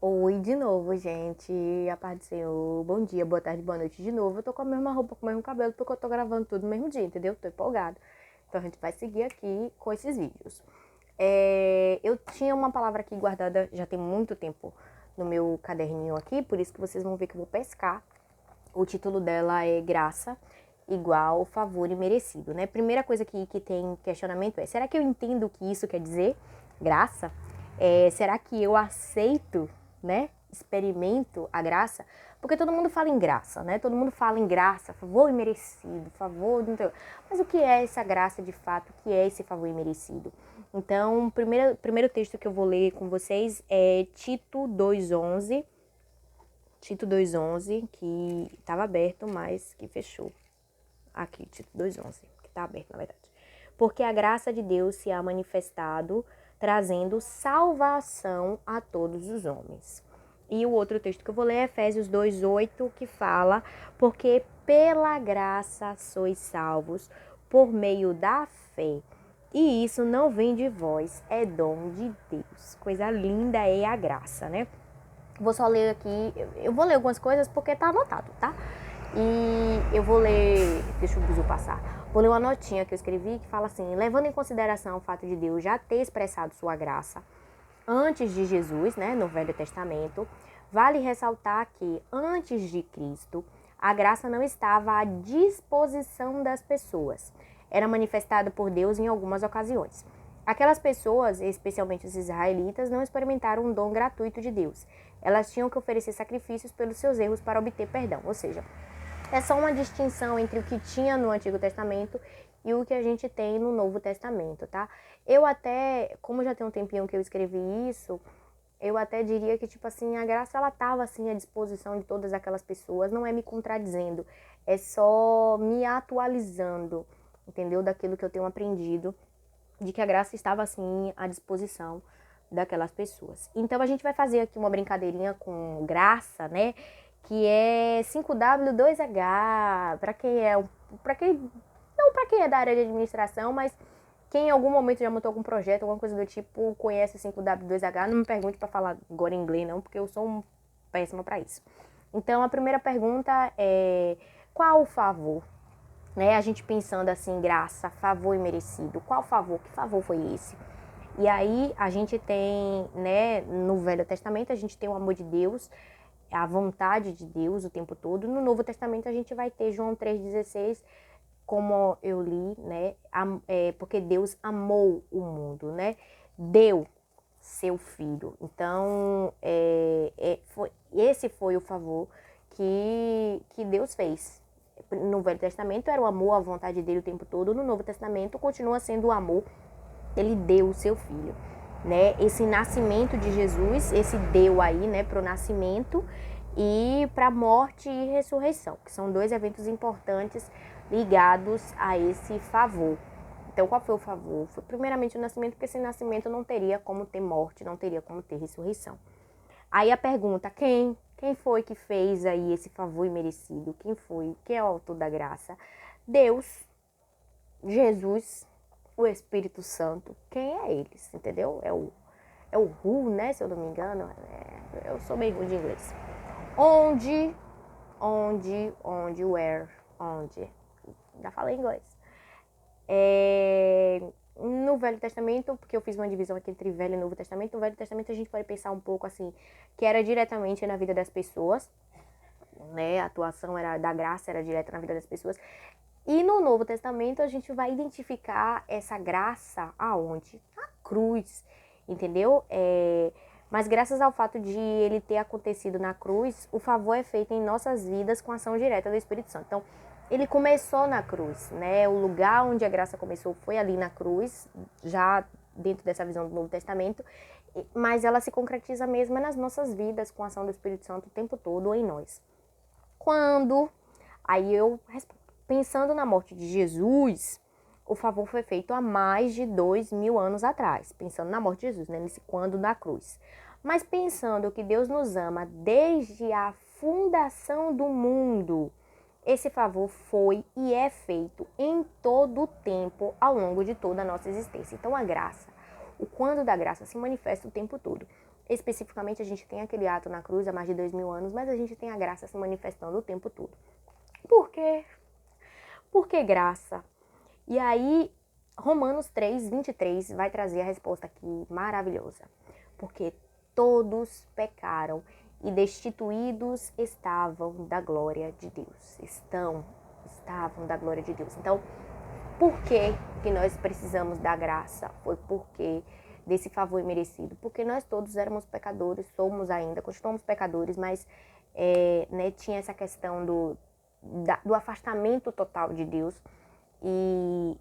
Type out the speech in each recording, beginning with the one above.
Oi de novo, gente. A paz do Senhor. Bom dia, boa tarde, boa noite de novo. Eu tô com a mesma roupa, com o mesmo cabelo, porque eu tô gravando tudo no mesmo dia, entendeu? Tô empolgada. Então a gente vai seguir aqui com esses vídeos. Eu tinha uma palavra aqui guardada já tem muito tempo no meu caderninho aqui, por isso que vocês vão ver que eu vou pescar. O título dela é Graça igual favor imerecido, né? Primeira coisa que tem questionamento é: será que eu entendo o que isso quer dizer? Graça? Será que eu aceito, né? Experimento a graça? Porque todo mundo fala em graça, né? Todo mundo fala em graça, favor imerecido, favor. Mas o que é essa graça de fato? O que é esse favor imerecido? Então, o primeiro texto que eu vou ler com vocês é Tito 2:11. Tito 2:11, que estava aberto, mas que fechou. Aqui, Tito 2:11, que está aberto, na verdade. Porque a graça de Deus se há manifestado, trazendo salvação a todos os homens. E o outro texto que eu vou ler é Efésios 2:8, que fala: porque pela graça sois salvos, por meio da fé. E isso não vem de vós, é dom de Deus. Coisa linda é a graça, né? Vou só ler aqui, eu vou ler algumas coisas porque tá anotado, tá? E eu vou ler, deixa o bisu passar. Vou ler uma notinha que eu escrevi que fala assim: levando em consideração o fato de Deus já ter expressado sua graça antes de Jesus, né, no Velho Testamento, vale ressaltar que antes de Cristo, a graça não estava à disposição das pessoas. Era manifestada por Deus em algumas ocasiões. Aquelas pessoas, especialmente os israelitas, não experimentaram um dom gratuito de Deus. Elas tinham que oferecer sacrifícios pelos seus erros para obter perdão. Ou seja, é só uma distinção entre o que tinha no Antigo Testamento e o que a gente tem no Novo Testamento, tá? Eu até, como já tem um tempinho que eu escrevi isso, eu até diria que, tipo assim, a graça ela estava assim à disposição de todas aquelas pessoas, não é me contradizendo, é só me atualizando, entendeu? Daquilo que eu tenho aprendido, de que a graça estava assim à disposição daquelas pessoas. Então a gente vai fazer aqui uma brincadeirinha com graça, né? Que é 5W2H, para quem não para quem é da área de administração, mas quem em algum momento já montou algum projeto, alguma coisa do tipo, conhece 5W2H, não me pergunte para falar agora em inglês não, porque eu sou péssima para isso. Então a primeira pergunta é: qual o favor? Né? A gente pensando assim, graça, favor imerecido. Qual favor? Que favor foi esse? E aí a gente tem, né, no Velho Testamento a gente tem o amor de Deus, a vontade de Deus o tempo todo. No Novo Testamento a gente vai ter João 3,16, como eu li, né, porque Deus amou o mundo, né, deu seu filho. Então, esse foi o favor que Deus fez. No Velho Testamento era o amor, a vontade dele o tempo todo. No Novo Testamento continua sendo o amor. Ele deu o seu filho, né? Esse nascimento de Jesus, esse deu aí, né, para o nascimento e para a morte e ressurreição, que são dois eventos importantes ligados a esse favor. Então, qual foi o favor? Foi primeiramente o nascimento, porque sem nascimento não teria como ter morte, não teria como ter ressurreição. Aí a pergunta: quem foi que fez aí esse favor imerecido? Quem foi? Quem é o autor da graça? Deus, Jesus, o Espírito Santo. Quem é eles? Entendeu? É o who, né? Se eu não me engano. Eu sou meio ruim de inglês. Where, onde. Já falei inglês. No Velho Testamento, porque eu fiz uma divisão aqui entre Velho e Novo Testamento, no Velho Testamento a gente pode pensar um pouco assim, que era diretamente na vida das pessoas, né? A atuação era da graça, era direta na vida das pessoas. E no Novo Testamento a gente vai identificar essa graça aonde? Na cruz, entendeu? Mas graças ao fato de ele ter acontecido na cruz, o favor é feito em nossas vidas com a ação direta do Espírito Santo. Então, ele começou na cruz, né? O lugar onde a graça começou foi ali na cruz, já dentro dessa visão do Novo Testamento, mas ela se concretiza mesmo nas nossas vidas com a ação do Espírito Santo o tempo todo em nós. Quando? Aí eu respondo. Pensando na morte de Jesus, o favor foi feito há mais de 2000 anos atrás. Pensando na morte de Jesus, né? Nesse quando da cruz. Mas pensando que Deus nos ama desde a fundação do mundo, esse favor foi e é feito em todo o tempo, ao longo de toda a nossa existência. Então a graça, o quando da graça se manifesta o tempo todo. Especificamente, a gente tem aquele ato na cruz há mais de 2000 anos, mas a gente tem a graça se manifestando o tempo todo. Por quê? Por que graça? E aí, Romanos 3, 23 vai trazer a resposta aqui maravilhosa. Porque todos pecaram e destituídos estavam da glória de Deus. Estavam da glória de Deus. Então, por que nós precisamos da graça? Foi porque desse favor imerecido. Porque nós todos éramos pecadores, somos ainda, continuamos pecadores, mas tinha essa questão do afastamento total de Deus. E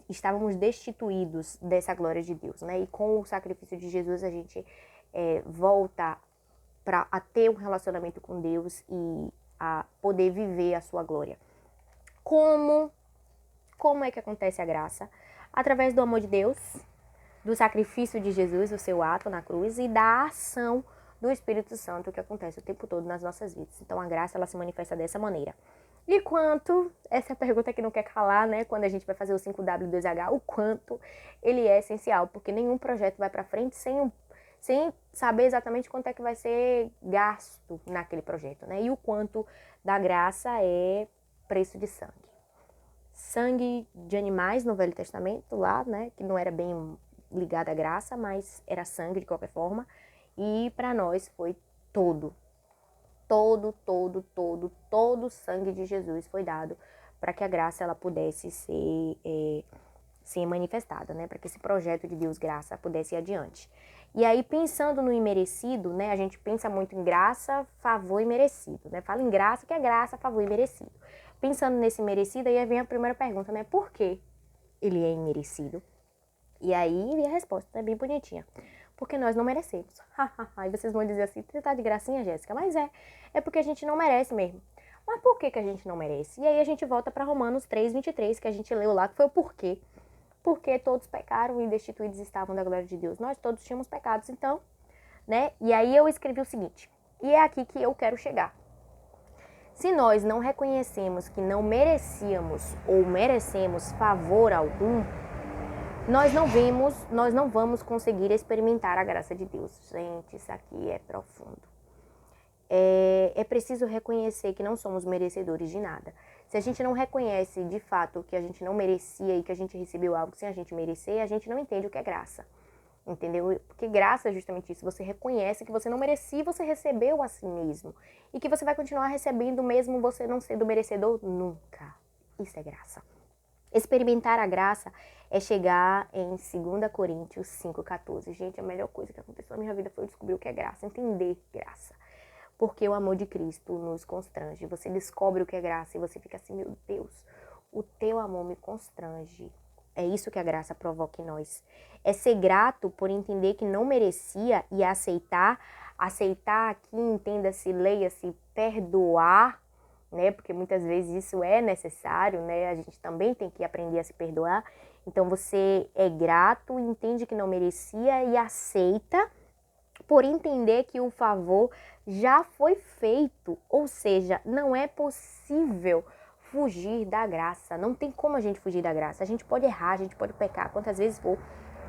estávamos destituídos dessa glória de Deus, né? E com o sacrifício de Jesus a gente volta a ter um relacionamento com Deus e a poder viver a sua glória. Como é que acontece a graça? Através do amor de Deus, do sacrifício de Jesus, o seu ato na cruz e da ação do Espírito Santo que acontece o tempo todo nas nossas vidas. Então a graça ela se manifesta dessa maneira. E quanto, essa é a pergunta que não quer calar, né? Quando a gente vai fazer o 5W2H, o quanto ele é essencial, porque nenhum projeto vai para frente sem saber exatamente quanto é que vai ser gasto naquele projeto, né? E o quanto da graça é preço de sangue. Sangue de animais no Velho Testamento lá, né? Que não era bem ligado à graça, mas era sangue de qualquer forma. E para nós foi todo o sangue de Jesus foi dado para que a graça ela pudesse ser manifestada, né? Para que esse projeto de Deus graça pudesse ir adiante. E aí, pensando no imerecido, né? A gente pensa muito em graça, favor e merecido, né? Fala em graça, que é graça, favor e merecido. Pensando nesse merecido, aí vem a primeira pergunta, né? Por que ele é imerecido? E aí vem a resposta, é bem bonitinha. Porque nós não merecemos. Aí vocês vão dizer assim, você tá de gracinha, Jéssica? Mas é porque a gente não merece mesmo. Mas por que a gente não merece? E aí a gente volta para Romanos 3, 23, que a gente leu lá, que foi o porquê. Porque todos pecaram e destituídos estavam da glória de Deus. Nós todos tínhamos pecados, então, né? E aí eu escrevi o seguinte, e é aqui que eu quero chegar. Se nós não reconhecemos que não merecíamos ou merecemos favor algum, nós não vamos conseguir experimentar a graça de Deus. Gente, isso aqui é profundo. É preciso reconhecer que não somos merecedores de nada. Se a gente não reconhece de fato que a gente não merecia e que a gente recebeu algo sem a gente merecer, a gente não entende o que é graça. Entendeu? Porque graça é justamente isso. Você reconhece que você não merecia e você recebeu a si mesmo. E que você vai continuar recebendo mesmo você não sendo merecedor nunca. Isso é graça. Experimentar a graça é chegar em 2 Coríntios 5,14. Gente, a melhor coisa que aconteceu na minha vida foi descobrir o que é graça, entender graça. Porque o amor de Cristo nos constrange. Você descobre o que é graça e você fica assim, meu Deus, o teu amor me constrange. É isso que a graça provoca em nós. É ser grato por entender que não merecia e aceitar aqui, entenda-se, leia-se, perdoar, né? Porque muitas vezes isso é necessário, né? A gente também tem que aprender a se perdoar. Então você é grato, entende que não merecia e aceita por entender que o favor já foi feito. Ou seja, não é possível fugir da graça. Não tem como a gente fugir da graça. A gente pode errar, a gente pode pecar quantas vezes for.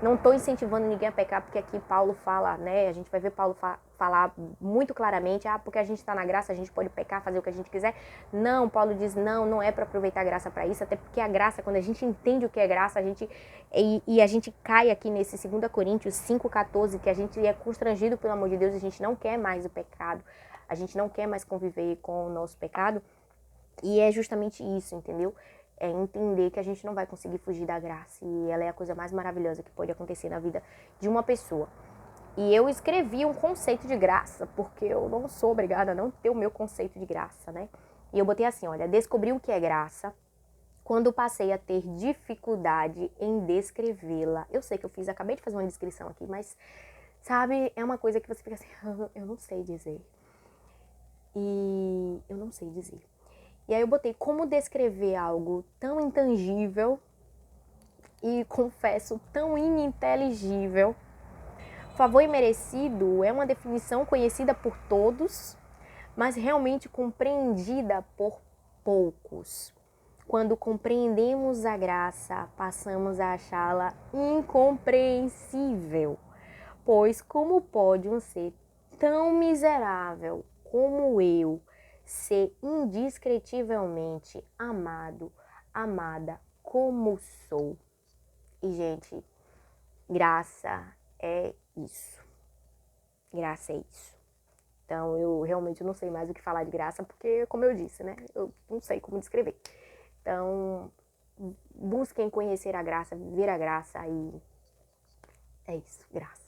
Não estou incentivando ninguém a pecar, porque aqui Paulo fala, né? A gente vai ver Paulo falar muito claramente, porque a gente está na graça, a gente pode pecar, fazer o que a gente quiser. Não, Paulo diz, não é para aproveitar a graça para isso, até porque a graça, quando a gente entende o que é graça, a gente cai aqui nesse 2 Coríntios 5,14, que a gente é constrangido pelo amor de Deus, a gente não quer mais o pecado, a gente não quer mais conviver com o nosso pecado, e é justamente isso, entendeu? É entender que a gente não vai conseguir fugir da graça e ela é a coisa mais maravilhosa que pode acontecer na vida de uma pessoa. E eu escrevi um conceito de graça, porque eu não sou obrigada a não ter o meu conceito de graça, né? E eu botei assim, olha, descobri o que é graça quando passei a ter dificuldade em descrevê-la. Eu sei que acabei de fazer uma descrição aqui, mas, sabe, é uma coisa que você fica assim, eu não sei dizer. E eu não sei dizer. E aí eu botei como descrever algo tão intangível e, confesso, tão ininteligível. Favor imerecido é uma definição conhecida por todos, mas realmente compreendida por poucos. Quando compreendemos a graça, passamos a achá-la incompreensível. Pois como pode um ser tão miserável como eu ser indescritivelmente amado, amada como sou? E, gente, graça é isso. Graça é isso. Então, eu realmente não sei mais o que falar de graça, porque, como eu disse, né? Eu não sei como descrever. Então, busquem conhecer a graça, viver a graça e é isso, graça.